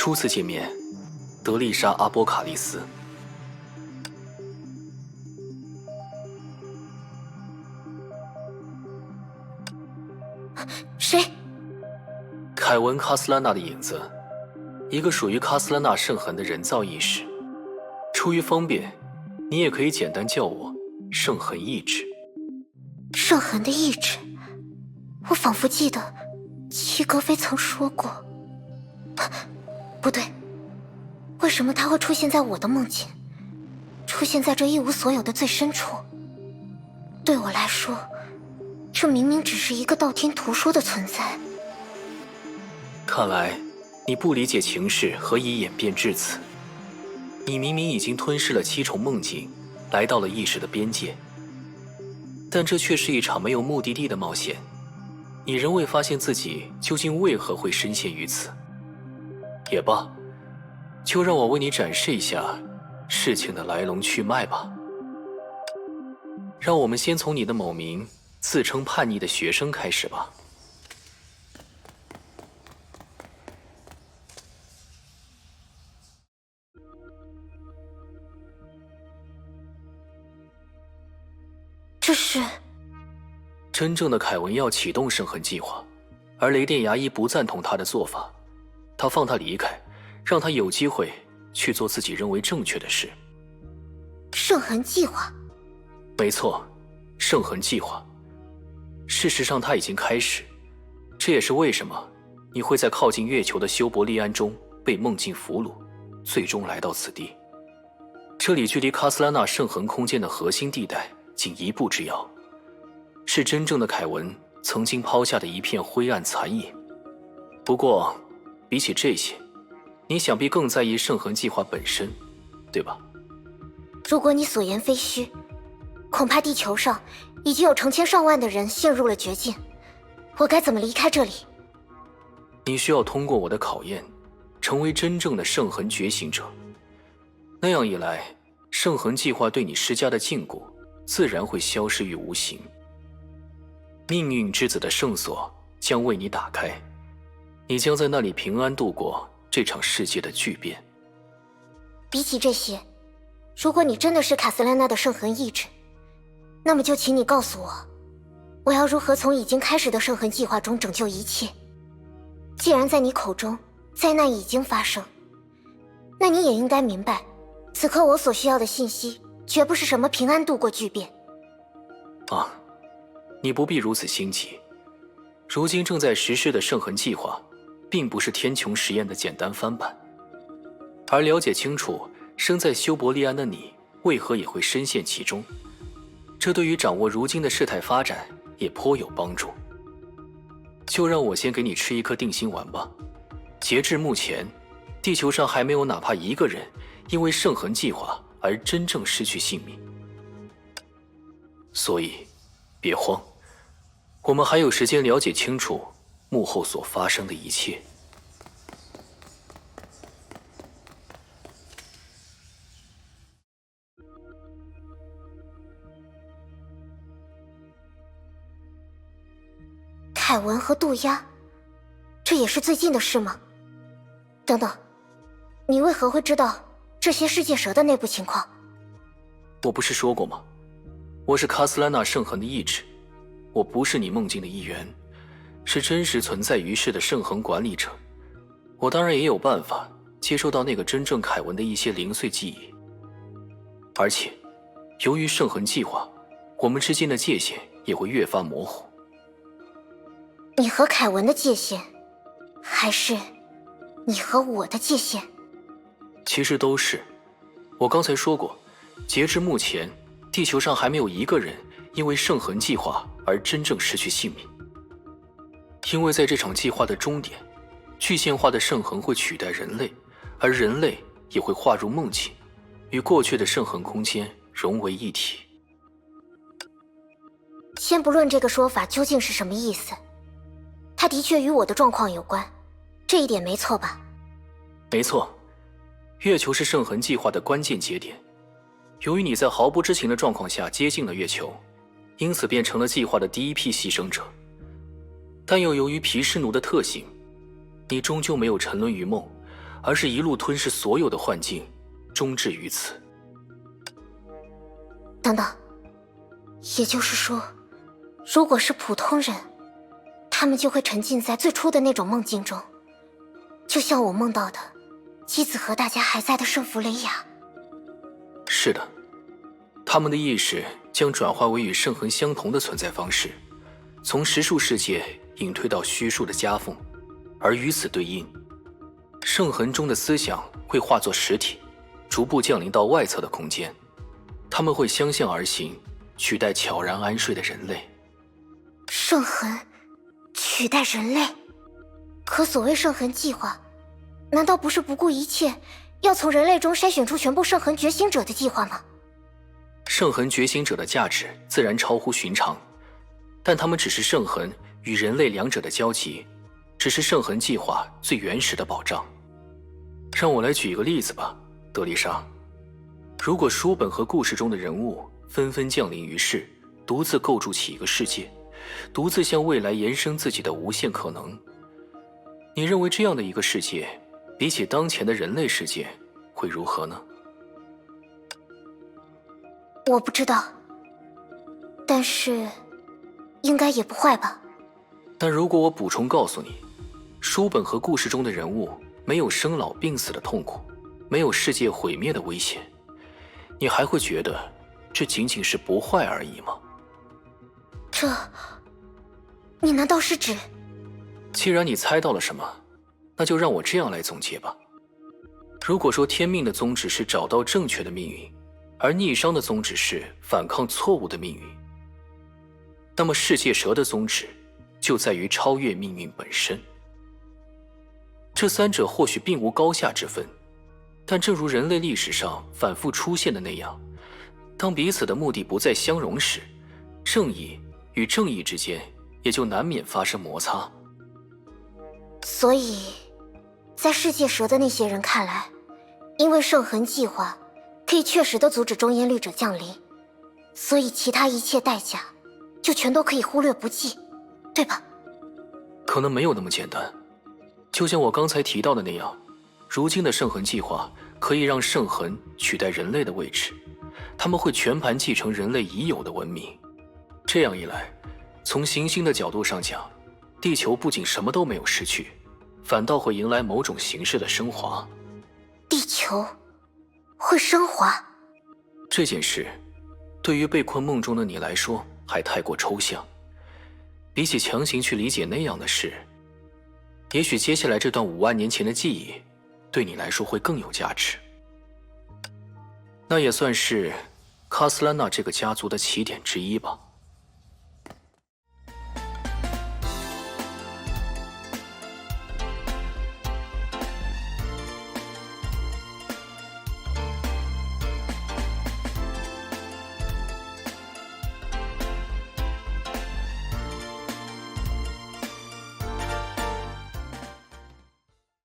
初次见面，德丽莎·阿波卡利斯。谁？凯文·卡斯拉纳的影子，一个属于卡斯拉纳圣痕的人造意识。出于方便，你也可以简单叫我圣痕意志。圣痕的意志，我仿佛记得齐格飞曾说过。不对，为什么他会出现在我的梦境？出现在这一无所有的最深处？对我来说，这明明只是一个道听途说的存在。看来你不理解情势何以演变至此。你明明已经吞噬了7重梦境，来到了意识的边界，但这却是一场没有目的地的冒险。你仍未发现自己究竟为何会深陷于此。也罢，就让我为你展示一下事情的来龙去脉吧。让我们先从你的某名自称叛逆的学生开始吧。这是真正的凯文要启动圣痕计划，而雷电牙医不赞同他的做法，他放他离开，让他有机会去做自己认为正确的事。圣痕计划？没错，圣痕计划。事实上它已经开始，这也是为什么你会在靠近月球的休伯利安中被梦境俘虏，最终来到此地。这里距离卡斯拉纳圣痕空间的核心地带仅1步之遥，是真正的凯文曾经抛下的一片灰暗残影。不过比起这些，你想必更在意圣痕计划本身，对吧？如果你所言非虚，恐怕地球上已经有成千上万的人陷入了绝境，我该怎么离开这里？你需要通过我的考验，成为真正的圣痕觉醒者。那样一来，圣痕计划对你施加的禁锢自然会消失于无形。命运之子的圣所将为你打开，你将在那里平安度过这场世界的巨变。比起这些，如果你真的是卡斯兰娜的圣痕意志，那么就请你告诉我，我要如何从已经开始的圣痕计划中拯救一切？既然在你口中灾难已经发生，那你也应该明白，此刻我所需要的信息绝不是什么平安度过巨变。啊，你不必如此心急。如今正在实施的圣痕计划并不是天穹实验的简单翻版，而了解清楚身在休伯利安的你为何也会深陷其中，这对于掌握如今的事态发展也颇有帮助。就让我先给你吃一颗定心丸吧。截至目前，地球上还没有哪怕一个人因为圣痕计划而真正失去性命。所以，别慌，我们还有时间了解清楚幕后所发生的一切。凯文和渡鸦，这也是最近的事吗？等等，你为何会知道这些世界蛇的内部情况？我不是说过吗？我是卡斯兰纳圣痕的意志，我不是你梦境的一员，是真实存在于世的圣痕管理者。我当然也有办法接收到那个真正凯文的一些零碎记忆。而且，由于圣痕计划，我们之间的界限也会越发模糊。你和凯文的界限，还是你和我的界限？其实都是。我刚才说过，截至目前，地球上还没有一个人因为圣痕计划而真正失去性命。因为在这场计划的终点，具现化的圣痕会取代人类，而人类也会划入梦境，与过去的圣痕空间融为一体。先不论这个说法究竟是什么意思，它的确与我的状况有关，这一点没错吧？没错，月球是圣痕计划的关键节点。由于你在毫不知情的状况下接近了月球，因此便成了计划的第一批牺牲者。但又由于毗湿奴的特性，你终究没有沉沦于梦，而是一路吞噬所有的幻境，终至于此。等等，也就是说，如果是普通人，他们就会沉浸在最初的那种梦境中，就像我梦到的姬子和大家还在的圣弗雷雅。是的，他们的意识将转化为与圣痕相同的存在方式，从实数世界隐退到虚数的夹缝，而与此对应，圣痕中的思想会化作实体，逐步降临到外侧的空间。他们会相向而行，取代悄然安睡的人类。圣痕取代人类？可所谓圣痕计划，难道不是不顾一切要从人类中筛选出全部圣痕觉醒者的计划吗？圣痕觉醒者的价值自然超乎寻常，但他们只是圣痕与人类两者的交集，只是圣痕计划最原始的保障。让我来举一个例子吧，德丽莎。如果书本和故事中的人物纷纷降临于世，独自构筑起一个世界，独自向未来延伸自己的无限可能，你认为这样的一个世界，比起当前的人类世界，会如何呢？我不知道，但是应该也不坏吧。但如果我补充告诉你，书本和故事中的人物没有生老病死的痛苦，没有世界毁灭的危险，你还会觉得这仅仅是不坏而已吗？你难道是指……既然你猜到了什么，那就让我这样来总结吧。如果说天命的宗旨是找到正确的命运，而逆商的宗旨是反抗错误的命运，那么世界蛇的宗旨就在于超越命运本身。这三者或许并无高下之分，但正如人类历史上反复出现的那样，当彼此的目的不再相容时，正义与正义之间也就难免发生摩擦。所以，在世界蛇的那些人看来，因为圣痕计划可以确实的阻止中烟律者降临，所以其他一切代价就全都可以忽略不计，对吧？可能没有那么简单。就像我刚才提到的那样，如今的圣痕计划可以让圣痕取代人类的位置，他们会全盘继承人类已有的文明。这样一来，从行星的角度上讲，地球不仅什么都没有失去，反倒会迎来某种形式的升华。地球会升华？这件事对于被困梦中的你来说还太过抽象，比起强行去理解那样的事，也许接下来这段5万年前的记忆对你来说会更有价值。那也算是卡斯兰纳这个家族的起点之一吧。